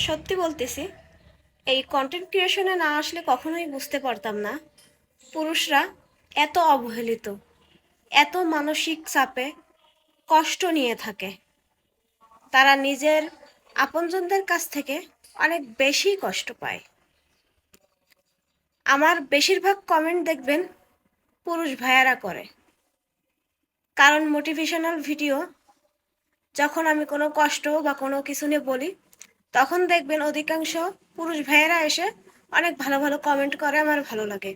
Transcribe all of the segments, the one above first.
সত্যি বলতেছি, এই কন্টেন্ট ক্রিয়েশনে না আসলে কখনোই বুঝতে পারতাম না পুরুষরা এত অবহেলিত, এত মানসিক চাপে কষ্ট নিয়ে থাকে। তারা নিজের আপনজনদের কাছ থেকে অনেক বেশি কষ্ট পায়। আমার বেশিরভাগ কমেন্ট দেখবেন পুরুষ ভাইয়ারা করে, কারণ মোটিভেশনাল ভিডিও যখন আমি কোনো কষ্ট বা কোনো কিছু নিয়ে বলি, তখন দেখবেন অধিকাংশ পুরুষ ভাইয়েরা এসে অনেক ভালো ভালো কমেন্ট করে, আমার ভালো লাগে।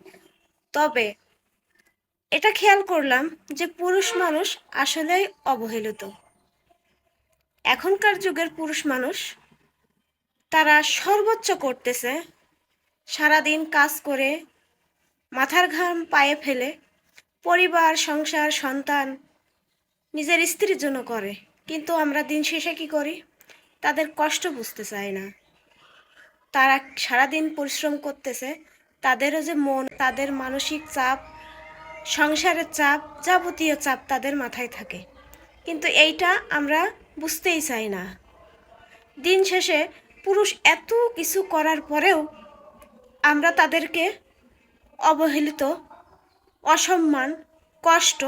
তবে এটা খেয়াল করলাম যে পুরুষ মানুষ আসলেই অবহেলিত। এখনকার যুগের পুরুষ মানুষ তারা সর্বোচ্চ করতেছে, সারাদিন কাজ করে মাথার ঘাম পায়ে ফেলে পরিবার, সংসার, সন্তান, নিজের স্ত্রীর জন্য করে। কিন্তু আমরা দিন শেষে কি করি? তাদের কষ্ট বুঝতে চাই না। তারা সারাদিন পরিশ্রম করতেছে, তাদেরও যে মন, তাদের মানসিক চাপ, সংসারের চাপ, যাবতীয় চাপ তাদের মাথায় থাকে, কিন্তু এইটা আমরা বুঝতেই চাই না। দিন শেষে পুরুষ এত কিছু করার পরেও আমরা তাদেরকে অবহেলিত, অসম্মান, কষ্ট,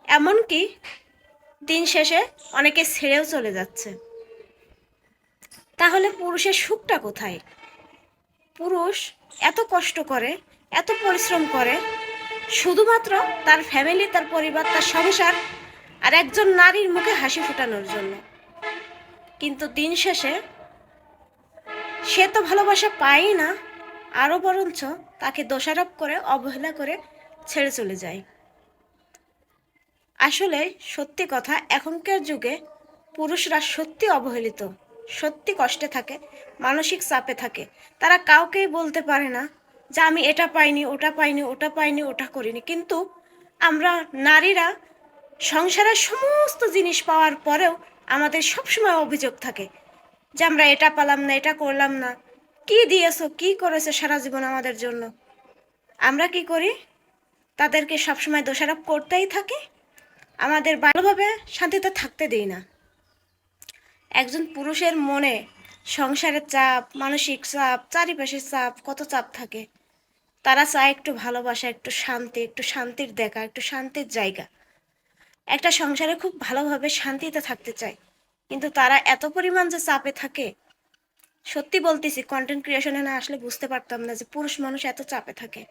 এমনকি দিন শেষে অনেকে ছেড়েও চলে যাচ্ছে। তাহলে পুরুষের সুখটা কোথায়? পুরুষ এত কষ্ট করে, এত পরিশ্রম করে শুধুমাত্র তার ফ্যামিলি, তার পরিবার, তার সংসার আর একজন নারীর মুখে হাসি ফোটানোর জন্য। কিন্তু দিন শেষে সে তো ভালোবাসা পায়ই না, আরও বরঞ্চ তাকে দোষারোপ করে, অবহেলা করে ছেড়ে চলে যায়। আসলে সত্যি কথা, এখনকার যুগে পুরুষরা সত্যি অবহেলিত, সত্যি কষ্টে থাকে, মানসিক চাপে থাকে। তারা কাউকেই বলতে পারে না যে আমি এটা পাইনি, ওটা পাইনি, ওটা পাইনি, ওটা করিনি। কিন্তু আমরা নারীরা সংসারের সমস্ত জিনিস পাওয়ার পরেও আমাদের সবসময় অভিযোগ থাকে যে আমরা এটা পেলাম না, এটা করলাম না। কি দিয়েছো, কি করেছো সারা জীবন আমাদের জন্য? আমরা কি করি? তাদেরকে সবসময় দোষারোপ করতেই থাকি, আমাদের ভালোভাবে শান্তিতে থাকতে দিই না। একজন পুরুষের মনে সংসারের চাপ, মানসিক চাপ, চারিপাশের চাপ, কত চাপ থাকে। তারা চায় একটু ভালোবাসা, একটু শান্তি, একটু শান্তির দেখা, একটু শান্তির জায়গা। একটা সংসারে খুব ভালোভাবে শান্তিতে থাকতে চায়, কিন্তু তারা এত পরিমাণ যে চাপে থাকে, সত্যি বলতেছি, কন্টেন্ট ক্রিয়েশনে না আসলে বুঝতে পারতাম না যে পুরুষ মানুষ এত চাপে থাকে।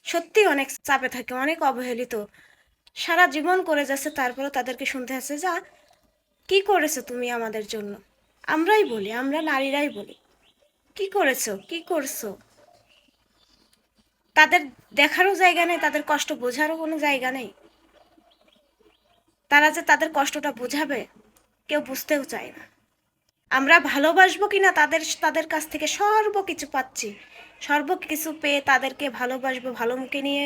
সত্যি অনেক চাপে থাকে, অনেক অবহেলিত, সারা জীবন করে যাচ্ছে, তারপরেও তাদেরকে শুনতে হচ্ছে যা কি করেছো তুমি আমাদের জন্য। আমরাই বলি, আমরা নারীরাই বলি, কি করেছো, কি করছো? তাদের দেখারও জায়গা নেই, তাদের কষ্ট বোঝারও কোনো জায়গা নেই। তারা যে তাদের কষ্টটা বোঝাবে, কেউ বুঝতেও চায় না। আমরা ভালোবাসবো কিনা, তাদের তাদের কাছ থেকে সর্বকিছু পাচ্ছি, সর্বকিছু পেয়ে তাদেরকে ভালোবাসবো, ভালো মুখে নিয়ে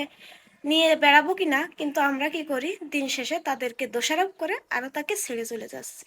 নিয়ে বেড়াবো কিনা, কিন্তু আমরা কি করি? দিন শেষে তাদেরকে দোষারোপ করে আরও তাকে ছেড়ে চলে যাচ্ছি।